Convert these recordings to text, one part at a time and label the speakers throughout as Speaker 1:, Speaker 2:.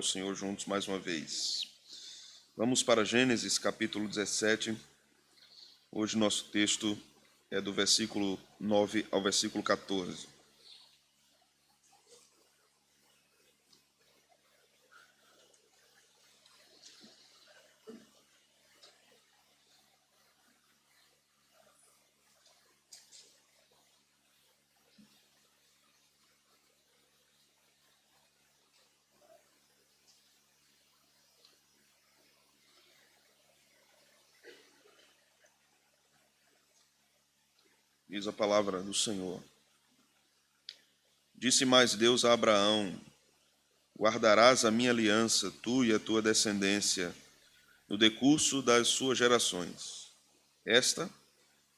Speaker 1: ao Senhor juntos mais uma vez. Vamos para Gênesis capítulo 17. Hoje nosso texto é do versículo 9 ao versículo 14. Diz a palavra do Senhor. Disse mais Deus a Abraão: guardarás a minha aliança, tu e a tua descendência, no decurso das suas gerações. Esta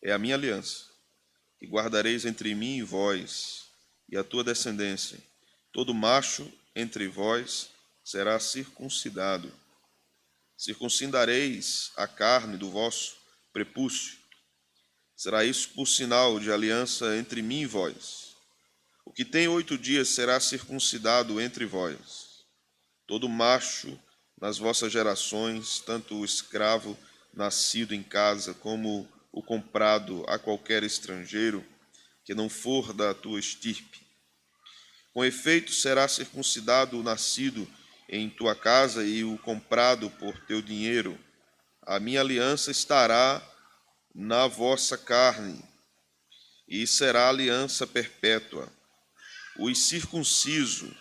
Speaker 1: é a minha aliança, que guardareis entre mim e vós, e a tua descendência. Todo macho entre vós será circuncidado. Circuncidareis a carne do vosso prepúcio. Será isso por sinal de aliança entre mim e vós. O que tem 8 dias será circuncidado entre vós. Todo macho nas vossas gerações, tanto o escravo nascido em casa, como o comprado a qualquer estrangeiro, que não for da tua estirpe. Com efeito, será circuncidado o nascido em tua casa e o comprado por teu dinheiro. A minha aliança estará na vossa carne, e será aliança perpétua. O circunciso,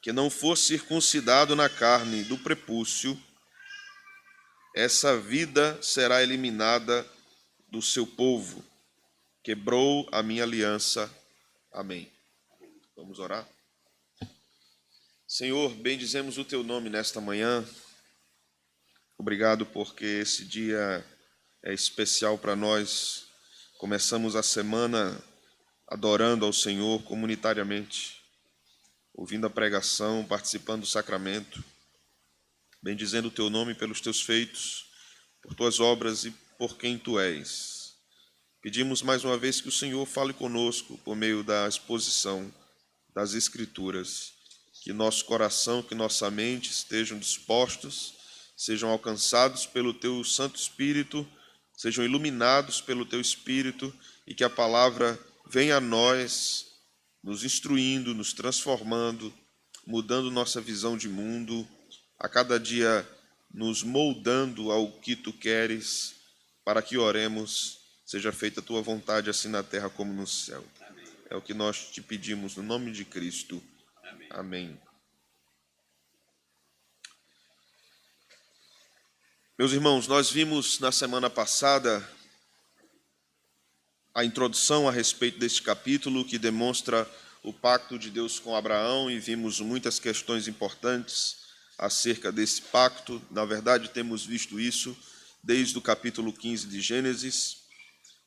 Speaker 1: que não for circuncidado na carne do prepúcio, essa vida será eliminada do seu povo. Quebrou a minha aliança. Amém. Vamos orar? Senhor, bendizemos o teu nome nesta manhã. Obrigado porque esse dia é especial para nós. Começamos a semana adorando ao Senhor comunitariamente, ouvindo a pregação, participando do sacramento, bendizendo o teu nome pelos teus feitos, por tuas obras e por quem tu és. Pedimos mais uma vez que o Senhor fale conosco por meio da exposição das Escrituras, que nosso coração, que nossa mente estejam dispostos, sejam alcançados pelo teu Santo Espírito, sejam iluminados pelo teu Espírito e que a palavra venha a nós, nos instruindo, nos transformando, mudando nossa visão de mundo, a cada dia nos moldando ao que tu queres, para que oremos, seja feita a tua vontade, assim na terra como no céu.
Speaker 2: Amém.
Speaker 1: É o que nós te pedimos no nome de Cristo.
Speaker 2: Amém.
Speaker 1: Amém. Meus irmãos, nós vimos na semana passada a introdução a respeito deste capítulo que demonstra o pacto de Deus com Abraão e vimos muitas questões importantes acerca desse pacto. Na verdade, temos visto isso desde o capítulo 15 de Gênesis.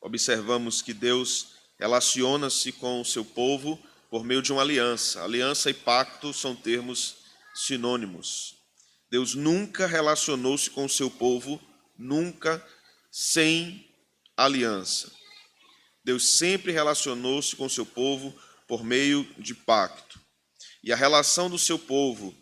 Speaker 1: Observamos que Deus relaciona-se com o seu povo por meio de uma aliança. Aliança e pacto são termos sinônimos. Deus nunca relacionou-se com o seu povo, nunca, sem aliança. Deus sempre relacionou-se com o seu povo por meio de pacto. E a relação do seu povo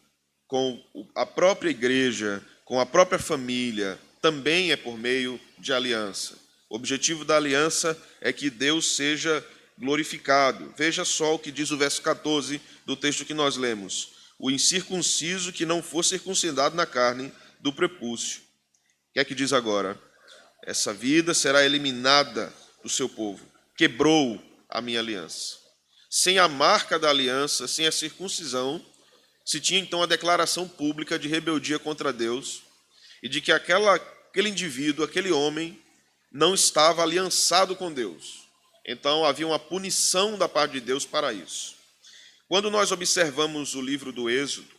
Speaker 1: com a própria igreja, com a própria família, também é por meio de aliança. O objetivo da aliança é que Deus seja glorificado. Veja só o que diz o verso 14 do texto que nós lemos. O incircunciso que não for circuncidado na carne do prepúcio. O que é que diz agora? Essa vida será eliminada do seu povo. Quebrou a minha aliança. Sem a marca da aliança, sem a circuncisão, se tinha então a declaração pública de rebeldia contra Deus e de que aquele indivíduo, aquele homem, não estava aliançado com Deus. Então havia uma punição da parte de Deus para isso. Quando nós observamos o livro do Êxodo,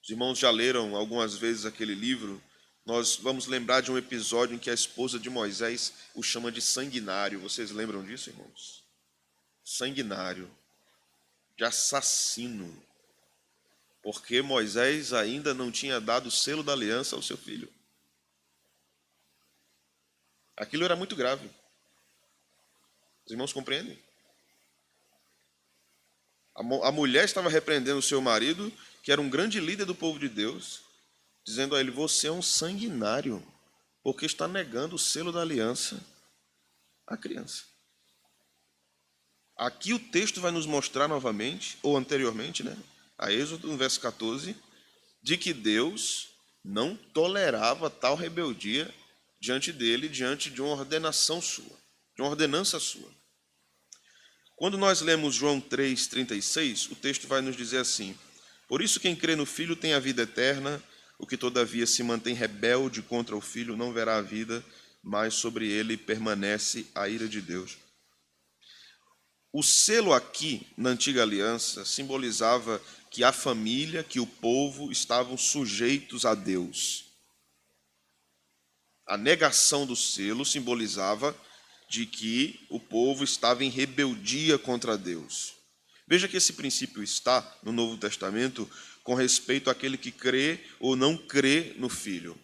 Speaker 1: os irmãos já leram algumas vezes aquele livro, nós vamos lembrar de um episódio em que a esposa de Moisés o chama de sanguinário. Vocês lembram disso, irmãos? Sanguinário, de assassino, porque Moisés ainda não tinha dado o selo da aliança ao seu filho. Aquilo era muito grave. Os irmãos compreendem? A mulher estava repreendendo o seu marido, que era um grande líder do povo de Deus, dizendo a ele: você é um sanguinário, porque está negando o selo da aliança à criança. Aqui o texto vai nos mostrar novamente, ou anteriormente, a Êxodo, no verso 14, de que Deus não tolerava tal rebeldia diante dele, diante de uma ordenação sua, de uma ordenança sua. Quando nós lemos João 3,36, o texto vai nos dizer assim: por isso quem crê no Filho tem a vida eterna, o que todavia se mantém rebelde contra o Filho não verá a vida, mas sobre ele permanece a ira de Deus. O selo aqui, na antiga aliança, simbolizava que a família, que o povo estavam sujeitos a Deus. A negação do selo simbolizava de que o povo estava em rebeldia contra Deus. Veja que esse princípio está no Novo Testamento com respeito àquele que crê ou não crê no Filho.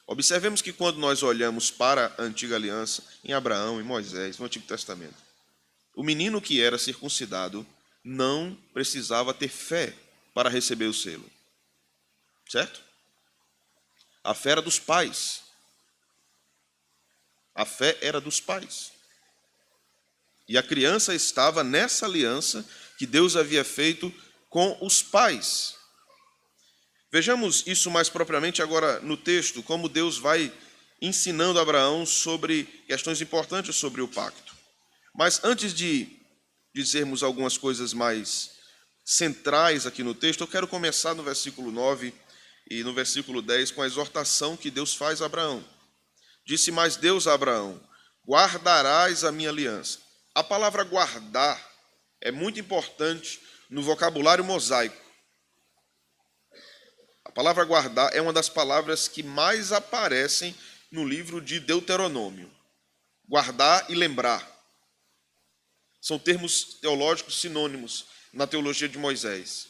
Speaker 1: Observemos que quando nós olhamos para a antiga aliança, em Abraão, em Moisés, no Antigo Testamento, o menino que era circuncidado não precisava ter fé para receber o selo. Certo? A fé era dos pais. A fé era dos pais. E a criança estava nessa aliança que Deus havia feito com os pais. Vejamos isso mais propriamente agora no texto, como Deus vai ensinando a Abraão sobre questões importantes sobre o pacto. Mas antes de dizermos algumas coisas mais centrais aqui no texto, eu quero começar no versículo 9 e no versículo 10 com a exortação que Deus faz a Abraão. Disse mais Deus a Abraão: guardarás a minha aliança. A palavra guardar é muito importante no vocabulário mosaico. A palavra guardar é uma das palavras que mais aparecem no livro de Deuteronômio. Guardar e lembrar. São termos teológicos sinônimos na teologia de Moisés.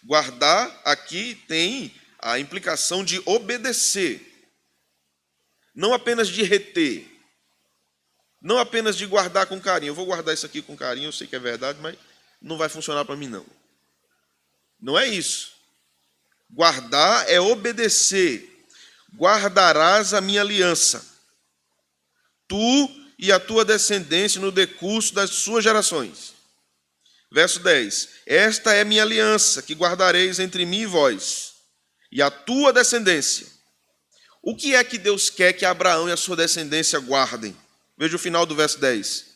Speaker 1: Guardar aqui tem a implicação de obedecer. Não apenas de reter. Não apenas de guardar com carinho. Eu vou guardar isso aqui com carinho, eu sei que é verdade, mas não vai funcionar para mim não. Não é isso. Guardar é obedecer. Guardarás a minha aliança. Tu e a tua descendência no decurso das suas gerações. Verso 10. Esta é minha aliança, que guardareis entre mim e vós, e a tua descendência. O que é que Deus quer que Abraão e a sua descendência guardem? Veja o final do verso 10.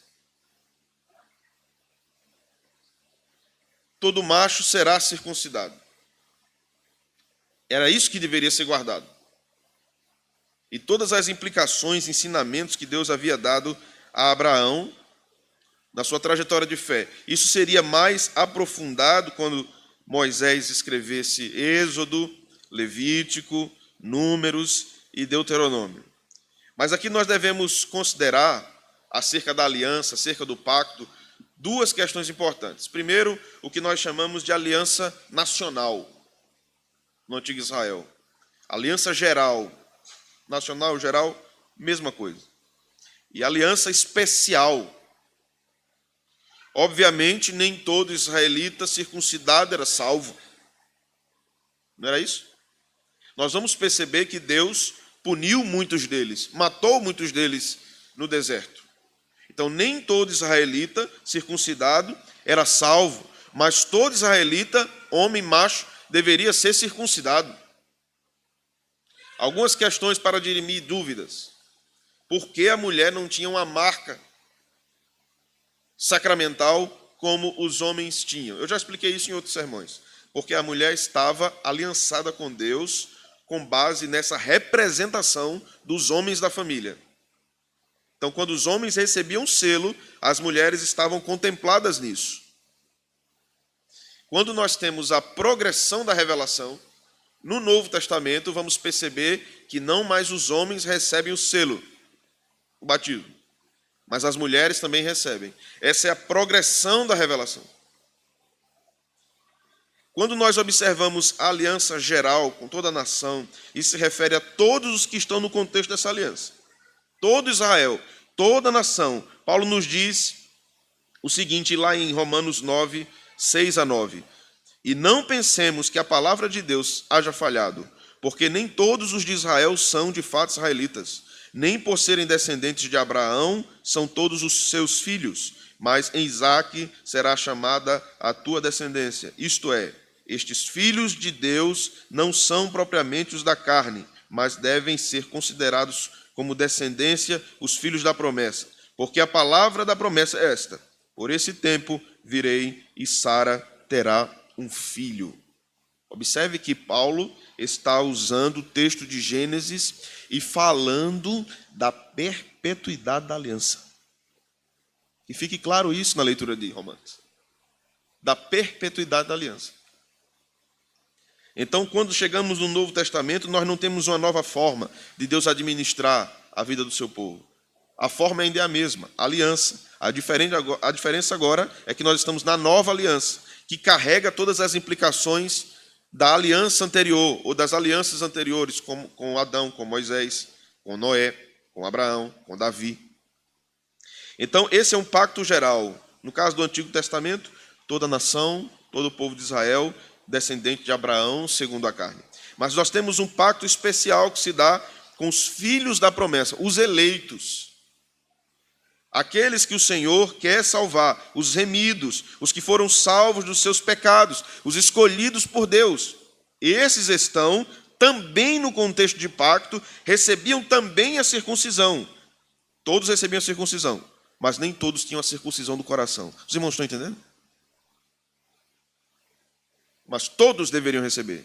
Speaker 1: Todo macho será circuncidado. Era isso que deveria ser guardado. E todas as implicações, ensinamentos que Deus havia dado a Abraão na sua trajetória de fé. Isso seria mais aprofundado quando Moisés escrevesse Êxodo, Levítico, Números e Deuteronômio. Mas aqui nós devemos considerar, acerca da aliança, acerca do pacto, duas questões importantes. Primeiro, o que nós chamamos de aliança nacional no antigo Israel. Aliança geral. Nacional, geral, mesma coisa. E aliança especial. Obviamente, nem todo israelita circuncidado era salvo. Não era isso? Nós vamos perceber que Deus puniu muitos deles, matou muitos deles no deserto. Então, nem todo israelita circuncidado era salvo, mas todo israelita, homem macho, deveria ser circuncidado. Algumas questões para dirimir dúvidas. Por que a mulher não tinha uma marca sacramental como os homens tinham? Eu já expliquei isso em outros sermões. Porque a mulher estava aliançada com Deus com base nessa representação dos homens da família. Então, quando os homens recebiam selo, as mulheres estavam contempladas nisso. Quando nós temos a progressão da revelação, no Novo Testamento, vamos perceber que não mais os homens recebem o selo, o batismo, mas as mulheres também recebem. Essa é a progressão da revelação. Quando nós observamos a aliança geral com toda a nação, isso se refere a todos os que estão no contexto dessa aliança. Todo Israel, toda a nação. Paulo nos diz o seguinte lá em Romanos 9, 6 a 9. E não pensemos que a palavra de Deus haja falhado, porque nem todos os de Israel são de fato israelitas, nem por serem descendentes de Abraão são todos os seus filhos, mas em Isaque será chamada a tua descendência. Isto é, estes filhos de Deus não são propriamente os da carne, mas devem ser considerados como descendência os filhos da promessa. Porque a palavra da promessa é esta: por esse tempo virei e Sara terá um filho. Observe que Paulo está usando o texto de Gênesis e falando da perpetuidade da aliança. E fique claro isso na leitura de Romanos. Da perpetuidade da aliança. Então, quando chegamos no Novo Testamento, nós não temos uma nova forma de Deus administrar a vida do seu povo. A forma ainda é a mesma, a aliança. A diferença agora é que nós estamos na nova aliança, que carrega todas as implicações da aliança anterior, ou das alianças anteriores, como com Adão, com Moisés, com Noé, com Abraão, com Davi. Então, esse é um pacto geral. No caso do Antigo Testamento, toda a nação, todo o povo de Israel, descendente de Abraão, segundo a carne. Mas nós temos um pacto especial que se dá com os filhos da promessa, os eleitos. Aqueles que o Senhor quer salvar, os remidos, os que foram salvos dos seus pecados, os escolhidos por Deus. Esses estão também no contexto de pacto, recebiam também a circuncisão. Todos recebiam a circuncisão, mas nem todos tinham a circuncisão do coração. Os irmãos estão entendendo? Mas todos deveriam receber,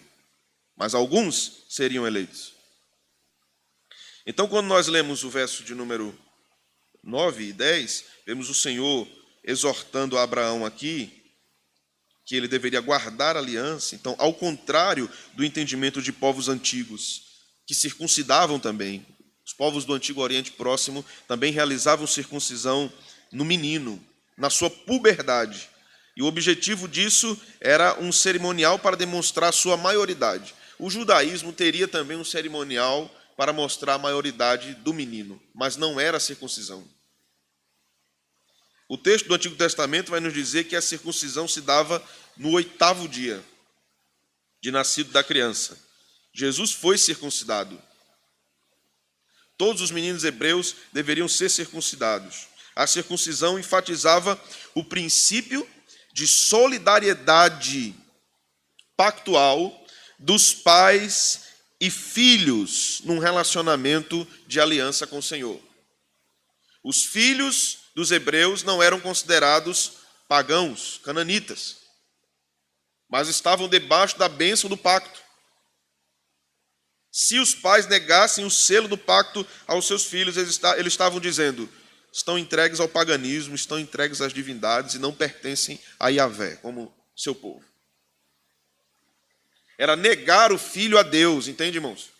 Speaker 1: mas alguns seriam eleitos. Então, quando nós lemos o verso de número 9 e 10, vemos o Senhor exortando a Abraão aqui, que ele deveria guardar a aliança. Então, ao contrário do entendimento de povos antigos, que circuncidavam também. Os povos do Antigo Oriente Próximo também realizavam circuncisão no menino, na sua puberdade. E o objetivo disso era um cerimonial para demonstrar sua maioridade. O judaísmo teria também um cerimonial para mostrar a maioridade do menino, mas não era a circuncisão. O texto do Antigo Testamento vai nos dizer que a circuncisão se dava no 8º dia de nascido da criança. Jesus foi circuncidado. Todos os meninos hebreus deveriam ser circuncidados. A circuncisão enfatizava o princípio de solidariedade pactual dos pais e filhos num relacionamento de aliança com o Senhor. Os filhos dos hebreus não eram considerados pagãos, cananitas, mas estavam debaixo da bênção do pacto. Se os pais negassem o selo do pacto aos seus filhos, eles estavam dizendo: estão entregues ao paganismo, estão entregues às divindades e não pertencem a Yahvé, como seu povo. Era negar o filho a Deus, entende, irmãos?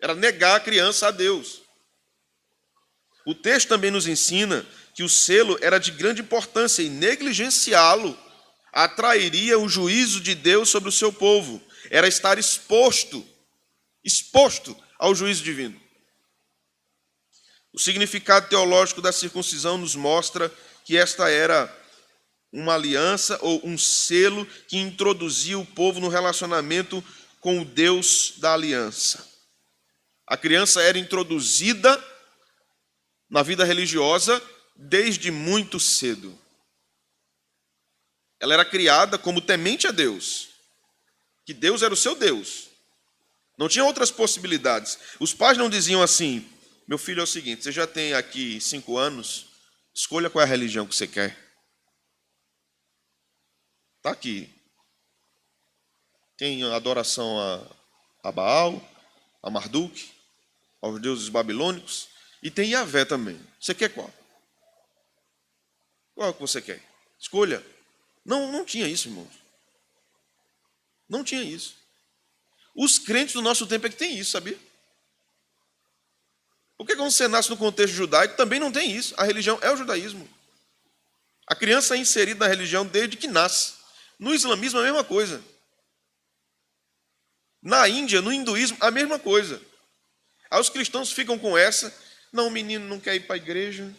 Speaker 1: Era negar a criança a Deus. O texto também nos ensina que o selo era de grande importância e negligenciá-lo atrairia o juízo de Deus sobre o seu povo. Era estar exposto ao juízo divino. O significado teológico da circuncisão nos mostra que esta era uma aliança ou um selo que introduzia o povo no relacionamento com o Deus da aliança. A criança era introduzida na vida religiosa desde muito cedo. Ela era criada como temente a Deus, que Deus era o seu Deus. Não tinha outras possibilidades. Os pais não diziam assim: meu filho, é o seguinte, você já tem aqui 5 anos, escolha qual é a religião que você quer. Está aqui. Tem adoração a Baal, a Marduk, aos deuses babilônicos, e tem Yahvé também. Você quer qual? Qual que você quer? Escolha. Não tinha isso, irmãos. Não tinha isso. Os crentes do nosso tempo é que tem isso, sabia? Porque quando você nasce no contexto judaico, também não tem isso. A religião é o judaísmo. A criança é inserida na religião desde que nasce. No islamismo, a mesma coisa. Na Índia, no hinduísmo, a mesma coisa. Aí os cristãos ficam com essa: não, o menino não quer ir para a igreja.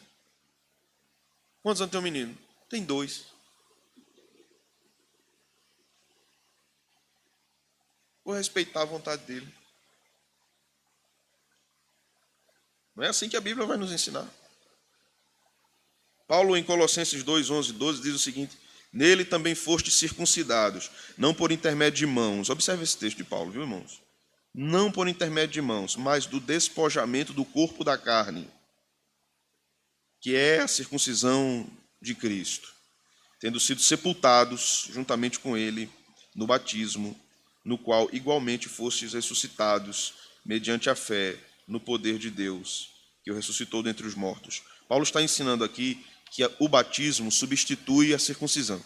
Speaker 1: Quantos anos tem o menino? Tem 2. Vou respeitar a vontade dele. Não é assim que a Bíblia vai nos ensinar. Paulo, em Colossenses 2, 11 e 12, diz o seguinte: nele também fostes circuncidados, não por intermédio de mãos. Observe esse texto de Paulo, viu, irmãos? Não por intermédio de mãos, mas do despojamento do corpo da carne, que é a circuncisão de Cristo, tendo sido sepultados juntamente com ele no batismo, no qual igualmente fostes ressuscitados, mediante a fé no poder de Deus, que o ressuscitou dentre os mortos. Paulo está ensinando aqui que o batismo substitui a circuncisão.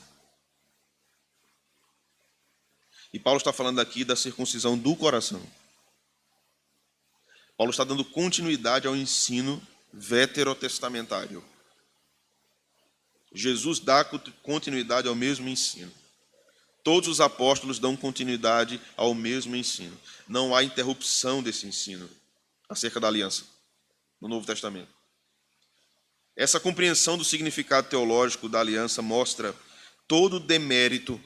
Speaker 1: E Paulo está falando aqui da circuncisão do coração. Paulo está dando continuidade ao ensino veterotestamentário. Jesus dá continuidade ao mesmo ensino. Todos os apóstolos dão continuidade ao mesmo ensino. Não há interrupção desse ensino acerca da aliança no Novo Testamento. Essa compreensão do significado teológico da aliança mostra todo o demérito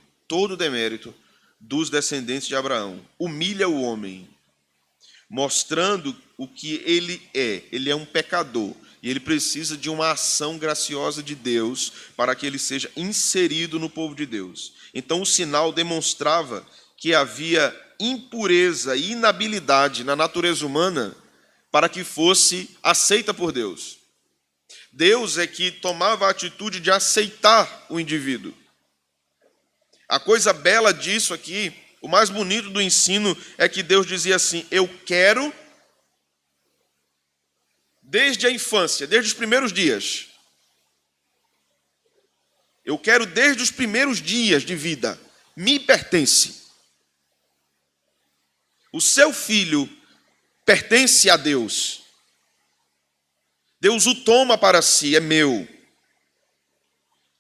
Speaker 1: dos descendentes de Abraão. Humilha o homem, mostrando o que ele é. Ele é um pecador e ele precisa de uma ação graciosa de Deus para que ele seja inserido no povo de Deus. Então o sinal demonstrava que havia impureza e inabilidade na natureza humana para que fosse aceita por Deus. Deus é que tomava a atitude de aceitar o indivíduo. A coisa bela disso aqui, o mais bonito do ensino, é que Deus dizia assim: eu quero, desde a infância, desde os primeiros dias, eu quero desde os primeiros dias de vida, me pertence. O seu filho pertence a Deus. Deus o toma para si, é meu.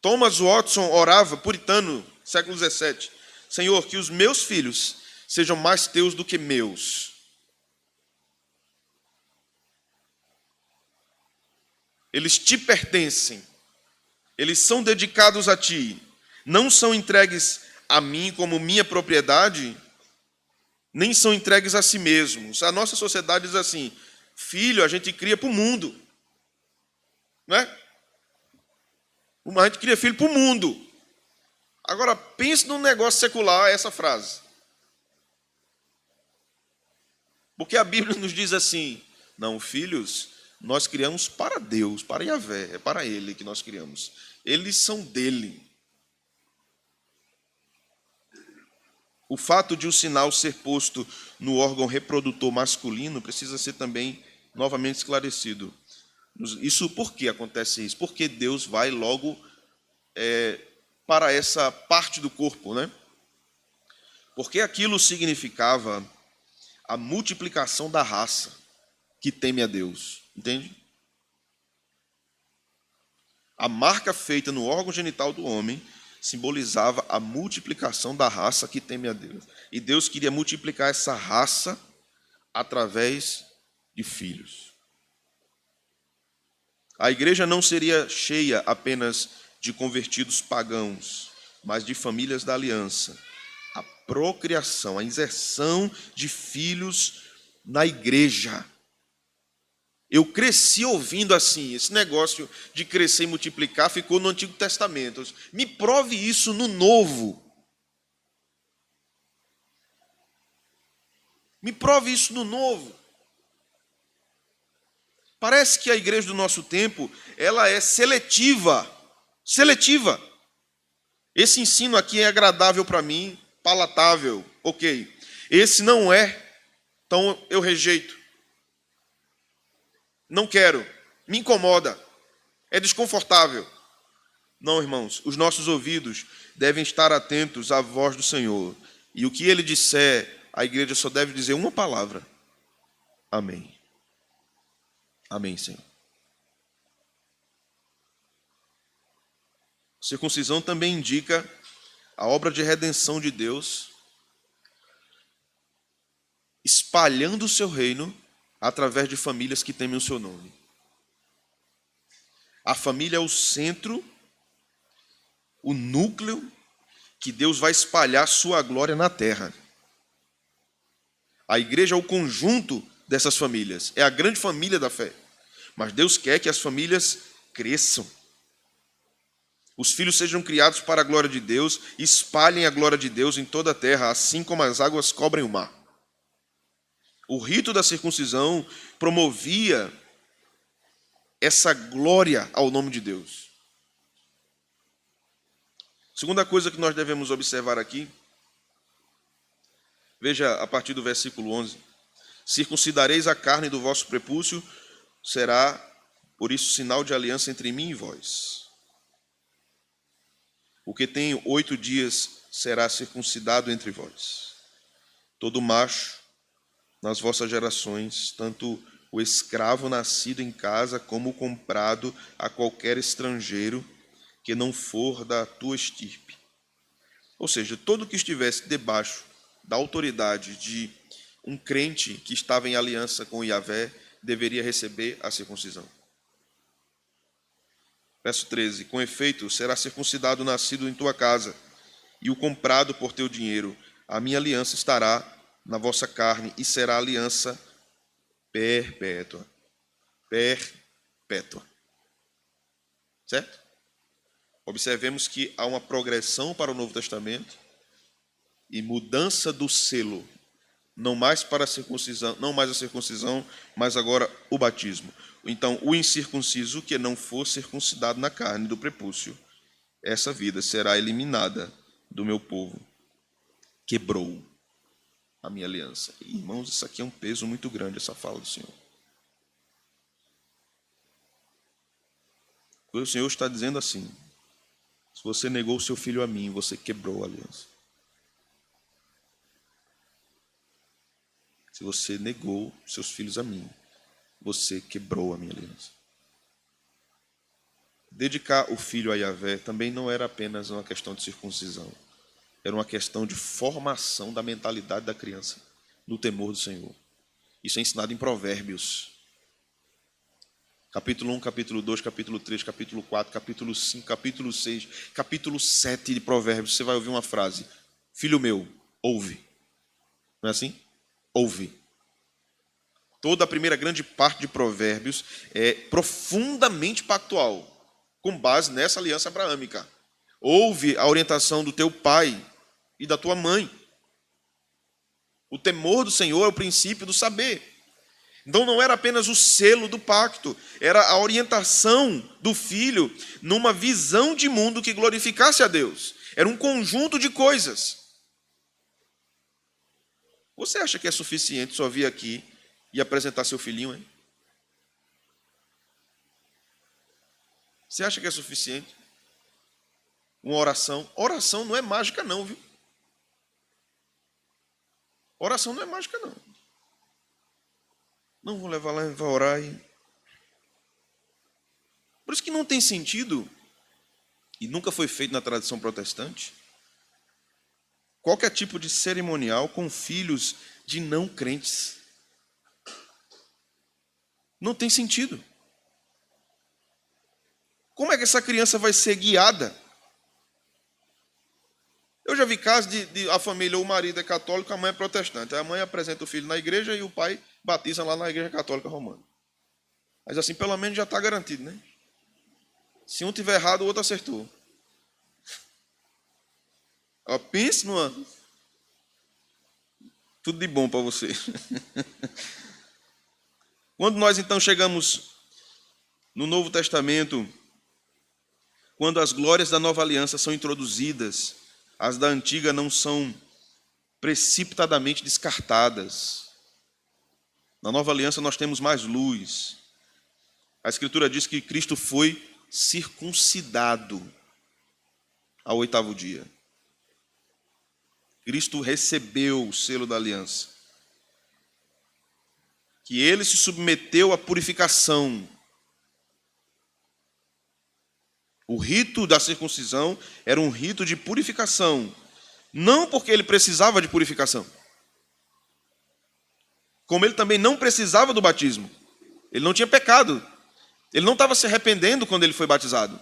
Speaker 1: Thomas Watson orava, puritano, século XVII: Senhor, que os meus filhos sejam mais teus do que meus. Eles te pertencem. Eles são dedicados a ti. Não são entregues a mim como minha propriedade, nem são entregues a si mesmos. A nossa sociedade diz assim: filho a gente cria para o mundo. Não é? A gente cria filho para o mundo. Agora, pense num negócio secular essa frase. Porque a Bíblia nos diz assim: não, filhos, nós criamos para Deus, para Yahvé, é para Ele que nós criamos. Eles são dele. O fato de o sinal ser posto no órgão reprodutor masculino precisa ser também novamente esclarecido. Isso, por que acontece isso? Porque Deus vai logo para essa parte do corpo, né? Porque aquilo significava a multiplicação da raça que teme a Deus, entende? A marca feita no órgão genital do homem simbolizava a multiplicação da raça que teme a Deus. E Deus queria multiplicar essa raça através de filhos. A igreja não seria cheia apenas de convertidos pagãos, mas de famílias da aliança. A procriação, a inserção de filhos na igreja. Eu cresci ouvindo assim, esse negócio de crescer e multiplicar ficou no Antigo Testamento. Me prove isso no Novo. Me prove isso no Novo. Parece que a igreja do nosso tempo, ela é seletiva. Seletiva. Esse ensino aqui é agradável para mim, palatável, ok. Esse não é, então eu rejeito. Não quero, me incomoda, é desconfortável. Não, irmãos, os nossos ouvidos devem estar atentos à voz do Senhor. E o que Ele disser, a igreja só deve dizer uma palavra: amém. Amém, Senhor. Circuncisão também indica a obra de redenção de Deus, espalhando o seu reino através de famílias que temem o seu nome. A família é o centro, o núcleo que Deus vai espalhar sua glória na terra. A igreja é o conjunto dessas famílias, é a grande família da fé. Mas Deus quer que as famílias cresçam. Os filhos sejam criados para a glória de Deus, espalhem a glória de Deus em toda a terra, assim como as águas cobrem o mar. O rito da circuncisão promovia essa glória ao nome de Deus. Segunda coisa que nós devemos observar aqui, veja a partir do versículo 11. Circuncidareis a carne do vosso prepúcio, será, por isso, sinal de aliança entre mim e vós. O que tem 8 dias será circuncidado entre vós. Todo macho, nas vossas gerações, tanto o escravo nascido em casa, como o comprado a qualquer estrangeiro, que não for da tua estirpe. Ou seja, todo que estivesse debaixo da autoridade de um crente que estava em aliança com Yahvé, deveria receber a circuncisão. Verso 13. Com efeito, será circuncidado o nascido em tua casa, e o comprado por teu dinheiro. A minha aliança estará na vossa carne, e será aliança perpétua. Perpétua. Certo? Observemos que há uma progressão para o Novo Testamento e mudança do selo. Não mais para a circuncisão, não mais a circuncisão, mas agora o batismo. Então, o incircunciso que não for circuncidado na carne do prepúcio, essa vida será eliminada do meu povo. Quebrou a minha aliança. Irmãos, isso aqui é um peso muito grande, essa fala do Senhor. O Senhor está dizendo assim: se você negou o seu filho a mim, você quebrou a aliança. Se você negou seus filhos a mim, você quebrou a minha aliança. Dedicar o filho a Yahvé também não era apenas uma questão de circuncisão. Era uma questão de formação da mentalidade da criança, no temor do Senhor. Isso é ensinado em Provérbios. Capítulo 1, capítulo 2, capítulo 3, capítulo 4, capítulo 5, capítulo 6, capítulo 7 de Provérbios. Você vai ouvir uma frase: filho meu, ouve. Não é assim? Ouve. Toda a primeira grande parte de Provérbios é profundamente pactual, com base nessa aliança abraâmica. Ouve a orientação do teu pai e da tua mãe. O temor do Senhor é o princípio do saber. Então não era apenas o selo do pacto, era a orientação do filho numa visão de mundo que glorificasse a Deus. Era um conjunto de coisas. Você acha que é suficiente só vir aqui e apresentar seu filhinho, hein? Você acha que é suficiente? Uma oração? Oração não é mágica não, viu? Oração não é mágica não. Não vou levar lá e vou orar e... Por isso que não tem sentido, e nunca foi feito na tradição protestante, qualquer tipo de cerimonial com filhos de não crentes. Não tem sentido. Como é que essa criança vai ser guiada? Eu já vi casos de a família, o marido é católico, a mãe é protestante. A mãe apresenta o filho na igreja e o pai batiza lá na igreja católica romana. Mas assim, pelo menos já está garantido, né? Se um tiver errado, o outro acertou. Pense numa... Tudo de bom para você. Quando nós então chegamos no Novo Testamento, quando as glórias da nova aliança são introduzidas, as da antiga não são precipitadamente descartadas. Na nova aliança nós temos mais luz. A Escritura diz que Cristo foi circuncidado ao 8º dia. Cristo recebeu o selo da aliança. Que ele se submeteu à purificação. O rito da circuncisão era um rito de purificação. Não porque ele precisava de purificação. Como ele também não precisava do batismo. Ele não tinha pecado. Ele não estava se arrependendo quando ele foi batizado.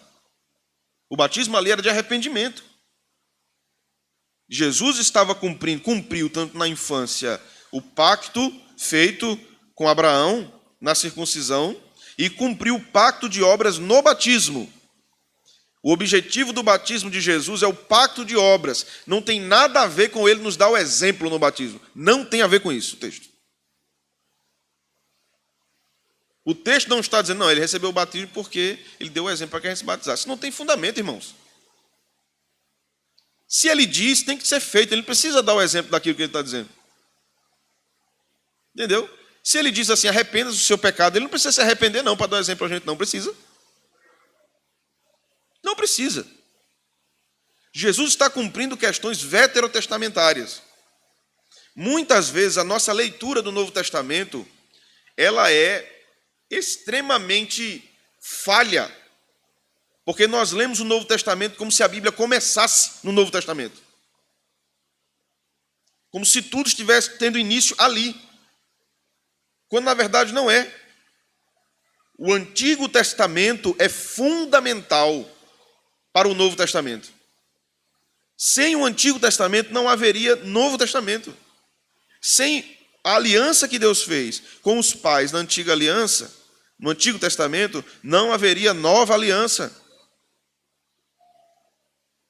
Speaker 1: O batismo ali era de arrependimento. Jesus estava cumpriu tanto na infância o pacto feito com Abraão na circuncisão e cumpriu o pacto de obras no batismo. O objetivo do batismo de Jesus é o pacto de obras. Não tem nada a ver com ele nos dar o exemplo no batismo. Não tem a ver com isso o texto. O texto não está dizendo, não, ele recebeu o batismo porque ele deu o exemplo para que a gente se batizasse. Isso não tem fundamento, irmãos. Se ele diz, tem que ser feito. Ele não precisa dar o exemplo daquilo que ele está dizendo. Entendeu? Se ele diz assim, arrependa-se do seu pecado, ele não precisa se arrepender não para dar o exemplo a gente. Não precisa. Não precisa. Jesus está cumprindo questões veterotestamentárias. Muitas vezes a nossa leitura do Novo Testamento, ela é extremamente falha, porque nós lemos o Novo Testamento como se a Bíblia começasse no Novo Testamento. Como se tudo estivesse tendo início ali. Quando na verdade não é. O Antigo Testamento é fundamental para o Novo Testamento. Sem o Antigo Testamento não haveria Novo Testamento. Sem a aliança que Deus fez com os pais na antiga aliança, no Antigo Testamento, não haveria nova aliança.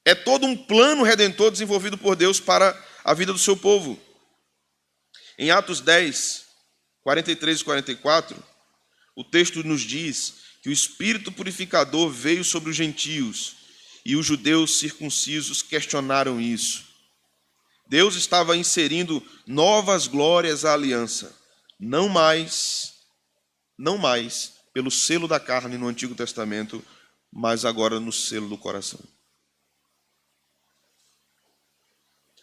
Speaker 1: É todo um plano redentor desenvolvido por Deus para a vida do seu povo. Em Atos 10, 43 e 44, o texto nos diz que o Espírito purificador veio sobre os gentios e os judeus circuncisos questionaram isso. Deus estava inserindo novas glórias à aliança, não mais pelo selo da carne no Antigo Testamento, mas agora no selo do coração.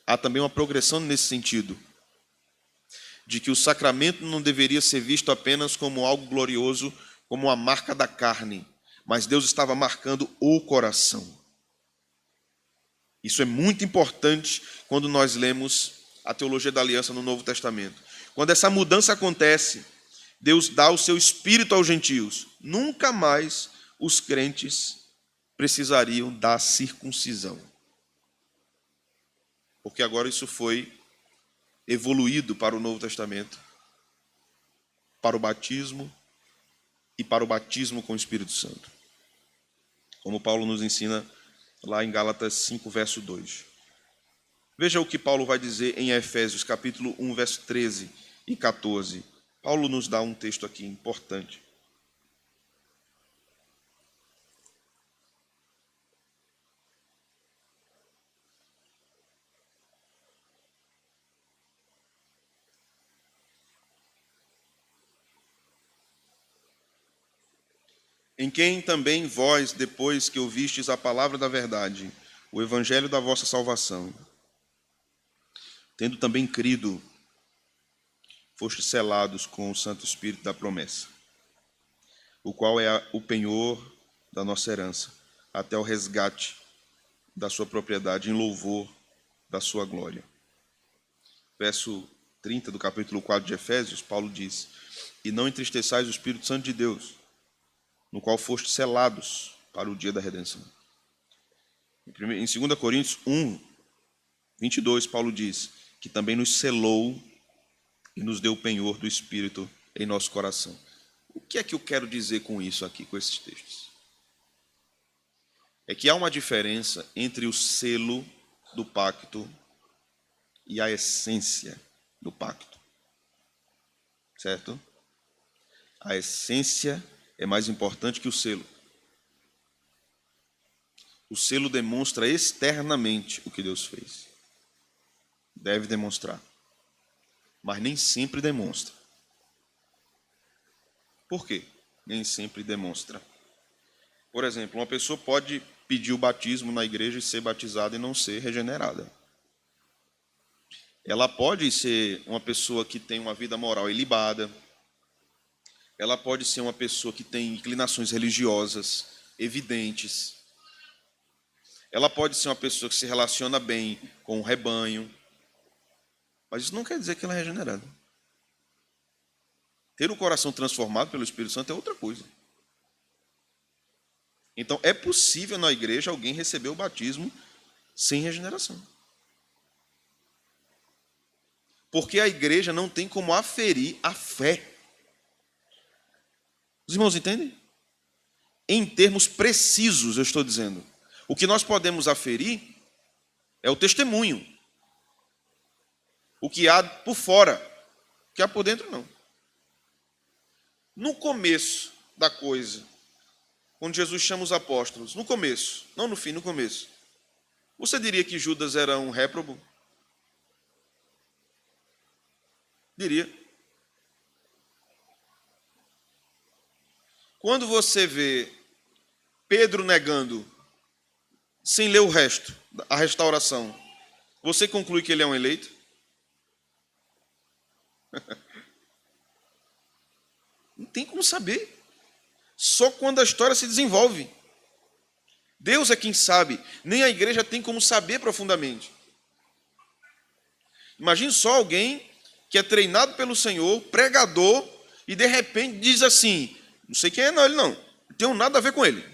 Speaker 1: Há também uma progressão nesse sentido, de que o sacramento não deveria ser visto apenas como algo glorioso, como uma marca da carne, mas Deus estava marcando o coração. Isso é muito importante quando nós lemos a teologia da aliança no Novo Testamento. Quando essa mudança acontece, Deus dá o seu Espírito aos gentios. Nunca mais os crentes precisariam da circuncisão. Porque agora isso foi evoluído para o Novo Testamento, para o batismo e para o batismo com o Espírito Santo. Como Paulo nos ensina lá em Gálatas 5, verso 2. Veja o que Paulo vai dizer em Efésios, capítulo 1, verso 13 e 14. Paulo nos dá um texto aqui importante. Em quem também vós, depois que ouvistes a palavra da verdade, o evangelho da vossa salvação, tendo também crido, fostes selados com o Santo Espírito da promessa, o qual é o penhor da nossa herança, até o resgate da sua propriedade em louvor da sua glória. Verso 30 do capítulo 4 de Efésios, Paulo diz: e não entristeçais o Espírito Santo de Deus, no qual fostes selados para o dia da redenção. Em 2 Coríntios 1, 22, Paulo diz que também nos selou e nos deu o penhor do Espírito em nosso coração. O que é que eu quero dizer com isso aqui, com esses textos? É que há uma diferença entre o selo do pacto e a essência do pacto. Certo? A essência é mais importante que o selo. O selo demonstra externamente o que Deus fez. Deve demonstrar. Mas nem sempre demonstra. Por quê? Nem sempre demonstra. Por exemplo, uma pessoa pode pedir o batismo na igreja e ser batizada e não ser regenerada. Ela pode ser uma pessoa que tem uma vida moral ilibada. Ela pode ser uma pessoa que tem inclinações religiosas evidentes. Ela pode ser uma pessoa que se relaciona bem com o rebanho. Mas isso não quer dizer que ela é regenerada. Ter o coração transformado pelo Espírito Santo é outra coisa. Então, é possível na igreja alguém receber o batismo sem regeneração. Porque a igreja não tem como aferir a fé. Os irmãos entendem? Em termos precisos, eu estou dizendo. O que nós podemos aferir é o testemunho. O que há por fora. O que há por dentro, não. No começo da coisa, quando Jesus chama os apóstolos, no começo, não no fim, no começo, você diria que Judas era um réprobo? Diria. Quando você vê Pedro negando, sem ler o resto, a restauração, você conclui que ele é um eleito? Não tem como saber. Só quando a história se desenvolve. Deus é quem sabe. Nem a igreja tem como saber profundamente. Imagine só alguém que é treinado pelo Senhor, pregador, e de repente diz assim, não sei quem é não, ele não tenho nada a ver com ele.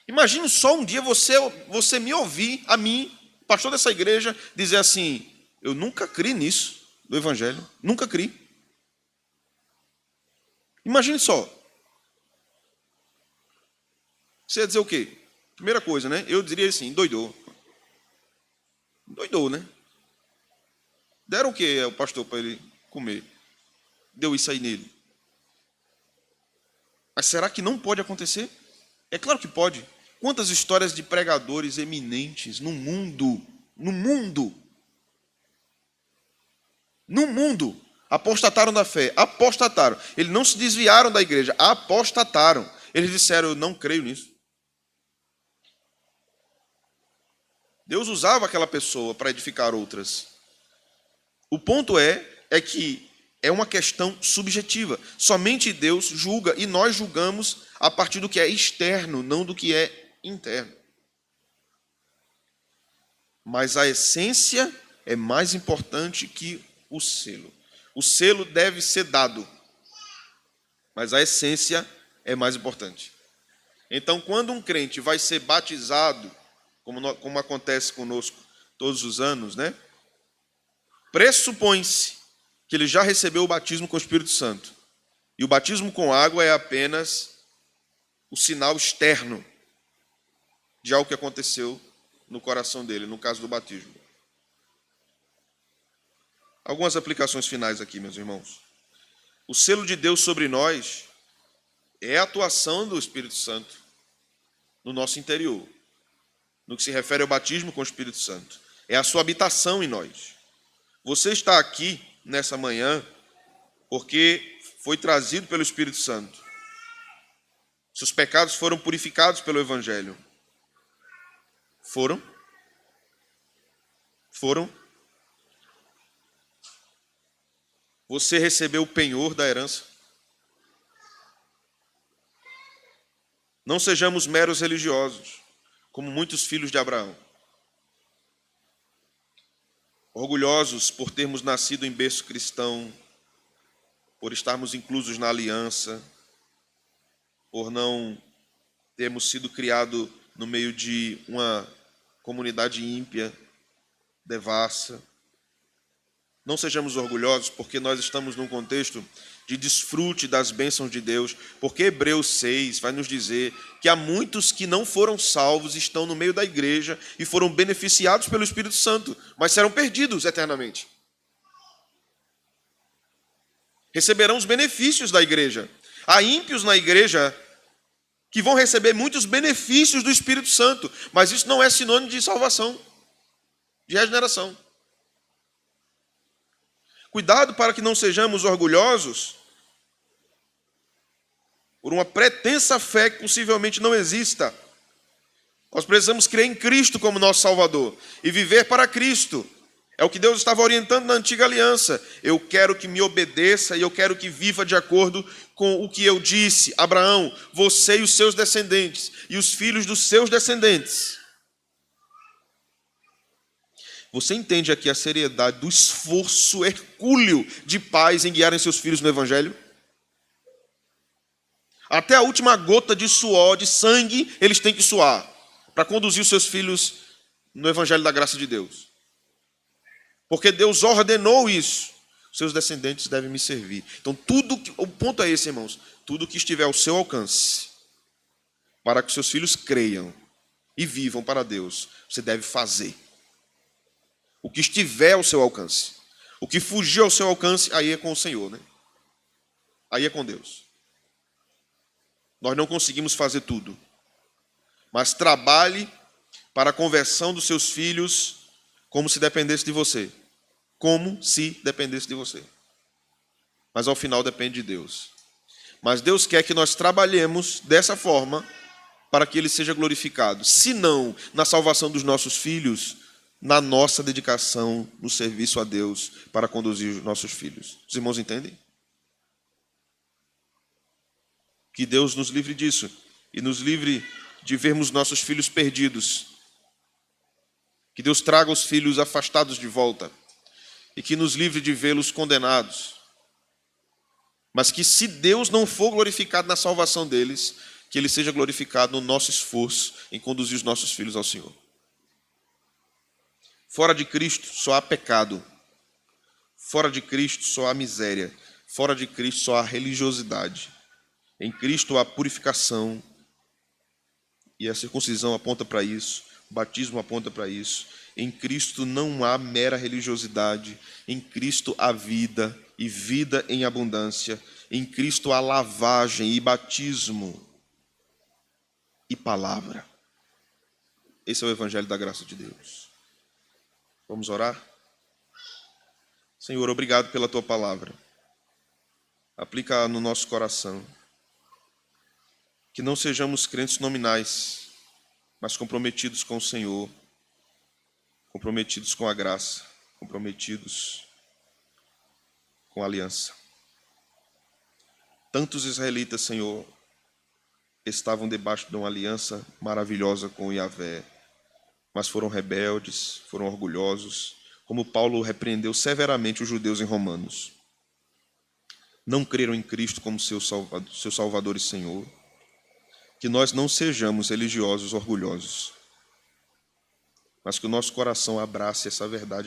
Speaker 1: Imagine só um dia você me ouvir, a mim, pastor dessa igreja, dizer assim, eu nunca criei nisso, do evangelho, nunca criei. Imagine só. Você ia dizer o quê? Primeira coisa, né? Eu diria assim, doidou. Doidou, né? Deram o que ao pastor para ele comer? Deu isso aí nele. Mas será que não pode acontecer? É claro que pode. Quantas histórias de pregadores eminentes no mundo, apostataram da fé, apostataram. Eles não se desviaram da igreja, apostataram. Eles disseram, eu não creio nisso. Deus usava aquela pessoa para edificar outras. O ponto é que é uma questão subjetiva. Somente Deus julga e nós julgamos a partir do que é externo, não do que é interno. Mas a essência é mais importante que o selo. O selo deve ser dado, mas a essência é mais importante. Então, quando um crente vai ser batizado, como acontece conosco todos os anos, né? Pressupõe-se que ele já recebeu o batismo com o Espírito Santo. E o batismo com água é apenas o sinal externo de algo que aconteceu no coração dele, no caso do batismo. Algumas aplicações finais aqui, meus irmãos. O selo de Deus sobre nós é a atuação do Espírito Santo no nosso interior. No que se refere ao batismo com o Espírito Santo. É a sua habitação em nós. Você está aqui nessa manhã porque foi trazido pelo Espírito Santo. Seus pecados foram purificados pelo Evangelho. Foram? Foram? Você recebeu o penhor da herança? Não sejamos meros religiosos, como muitos filhos de Abraão. Orgulhosos por termos nascido em berço cristão, por estarmos inclusos na aliança, por não termos sido criados no meio de uma comunidade ímpia, devassa. Não sejamos orgulhosos, porque nós estamos num contexto de desfrute das bênçãos de Deus, porque Hebreus 6 vai nos dizer que há muitos que não foram salvos, estão no meio da igreja e foram beneficiados pelo Espírito Santo, mas serão perdidos eternamente. Receberão os benefícios da igreja. Há ímpios na igreja que vão receber muitos benefícios do Espírito Santo, mas isso não é sinônimo de salvação, de regeneração. Cuidado para que não sejamos orgulhosos por uma pretensa fé que possivelmente não exista. Nós precisamos crer em Cristo como nosso Salvador e viver para Cristo. É o que Deus estava orientando na antiga aliança. Eu quero que me obedeça e eu quero que viva de acordo com o que eu disse. Abraão, você e os seus descendentes e os filhos dos seus descendentes. Você entende aqui a seriedade do esforço hercúleo de pais em guiarem seus filhos no Evangelho? Até a última gota de suor, de sangue, eles têm que suar para conduzir os seus filhos no Evangelho da Graça de Deus. Porque Deus ordenou isso. Seus descendentes devem me servir. Então, o ponto é esse, irmãos. Tudo que estiver ao seu alcance, para que seus filhos creiam e vivam para Deus, você deve fazer. O que estiver ao seu alcance. O que fugir ao seu alcance, aí é com o Senhor, né? Aí é com Deus. Nós não conseguimos fazer tudo. Mas trabalhe para a conversão dos seus filhos como se dependesse de você. Como se dependesse de você. Mas ao final depende de Deus. Mas Deus quer que nós trabalhemos dessa forma para que Ele seja glorificado. Se não na salvação dos nossos filhos, na nossa dedicação no serviço a Deus para conduzir os nossos filhos. Os irmãos entendem? Que Deus nos livre disso e nos livre de vermos nossos filhos perdidos. Que Deus traga os filhos afastados de volta e que nos livre de vê-los condenados. Mas que se Deus não for glorificado na salvação deles, que Ele seja glorificado no nosso esforço em conduzir os nossos filhos ao Senhor. Fora de Cristo só há pecado. Fora de Cristo só há miséria. Fora de Cristo só há religiosidade. Em Cristo há purificação. E a circuncisão aponta para isso. O batismo aponta para isso. Em Cristo não há mera religiosidade. Em Cristo há vida e vida em abundância. Em Cristo há lavagem e batismo e palavra. Esse é o Evangelho da Graça de Deus. Vamos orar? Senhor, obrigado pela Tua palavra. Aplica no nosso coração. Que não sejamos crentes nominais, mas comprometidos com o Senhor, comprometidos com a graça, comprometidos com a aliança. Tantos israelitas, Senhor, estavam debaixo de uma aliança maravilhosa com Yahvé, mas foram rebeldes, foram orgulhosos, como Paulo repreendeu severamente os judeus em Romanos. Não creram em Cristo como seu Salvador e Senhor. Que nós não sejamos religiosos orgulhosos, mas que o nosso coração abrace essa verdade